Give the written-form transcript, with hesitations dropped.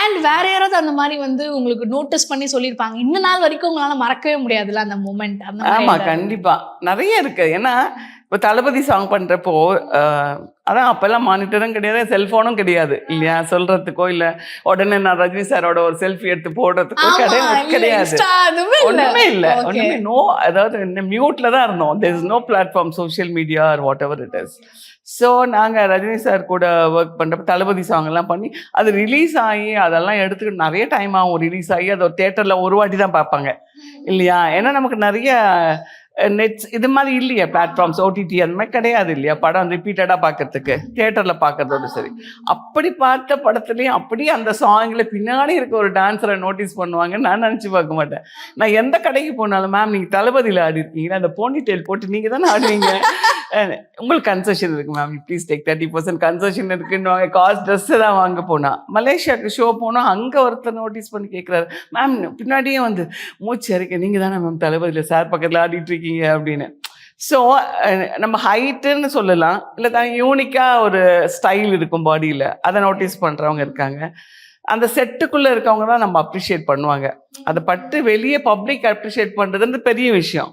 And வேற யாராவது அந்த மாதிரி வந்து உங்களுக்கு நோட்டீஸ் பண்ணி சொல்லியிருப்பாங்க, இந்த நாள் வரைக்கும் உங்களால மறக்கவே முடியாதுல்ல அந்த மூமெண்ட்? அந்த மாதிரி ஆமா, கண்டிப்பா நிறைய இருக்கு. ஏன்னா இப்போ தளபதி சாங் பண்றப்போ அதான் அப்பெல்லாம் மானிட்டரும் கிடையாது, செல்போனும் கிடையாது இல்லையா, சொல்றதுக்கோ இல்ல உடனே நான் ரஜினி சாரோட ஒரு செல்ஃபி எடுத்து போடுறதுக்கோ கிடையாது. ஒண்ணுமே இல்லை, ஒண்ணுமே நோ. அதாவது மியூட்ல தான் இருந்தோம். There is no platform, social media or whatever it is. So நாங்கள் ரஜினி சார் கூட ஒர்க் பண்ணுறப்ப தளபதி சாங் எல்லாம் பண்ணி அது ரிலீஸ் ஆகி அதெல்லாம் எடுத்துக்கிட்டு நிறைய டைம் ஆகும். ரிலீஸ் ஆகி அது ஒரு தேட்டரில் ஒரு வாட்டி தான் பார்ப்பாங்க இல்லையா. ஏன்னா நமக்கு நிறைய நெட்ஸ் இது மாதிரி இல்லையா, பிளாட்ஃபார்ம்ஸ், ஓடிடி அந்த மாதிரி கிடையாது இல்லையா, படம் ரிப்பீட்டடாக பார்க்கறதுக்கு, தியேட்டரில் பார்க்கறதோடு சரி. அப்படி பார்த்த படத்துலேயும் அப்படியே அந்த சாங்கில் பின்னாடி இருக்க ஒரு டான்ஸரை நோட்டீஸ் பண்ணுவாங்கன்னு நான் நினச்சி பார்க்க மாட்டேன். நான் எந்த கடைக்கு போனாலும், மேம் நீங்கள் தளபதியில் ஆடி இருக்கீங்கன்னா அந்த போனி டெயில் போட்டு நீங்கள் தானே ஆடுவீங்க, உங்களுக்கு கன்செஷன் இருக்கு மேம், ப்ளீஸ் டேக் 30% கன்செஷன் இருக்குன்னு வாங்க. காஸ்ட் ட்ரெஸ்ஸு தான் வாங்க போனால் மலேசியாவுக்கு ஷோ போனால் அங்கே ஒருத்தர் நோட்டீஸ் பண்ணி கேட்குறாரு, மேம் பின்னாடியே வந்து மூச்சு இறக்க நீங்கள் தானே மேம் தளபதியில் சார் பக்கத்தில் ஆடிட்டு இருக்கீங்க அப்படின்னு. ஸோ நம்ம ஹைட்டுன்னு சொல்லலாம், இல்லை தான் யூனிக்காக ஒரு ஸ்டைல் இருக்கும் பாடியில், அதை நோட்டீஸ் பண்ணுறவங்க இருக்காங்க. அந்த செட்டுக்குள்ளே இருக்கவங்க தான் நம்ம அப்ரிஷியேட் பண்ணுவாங்க. அதை பட்டு வெளியே பப்ளிக் அப்ரிஷியேட் பண்ணுறதுன்னு பெரிய விஷயம்.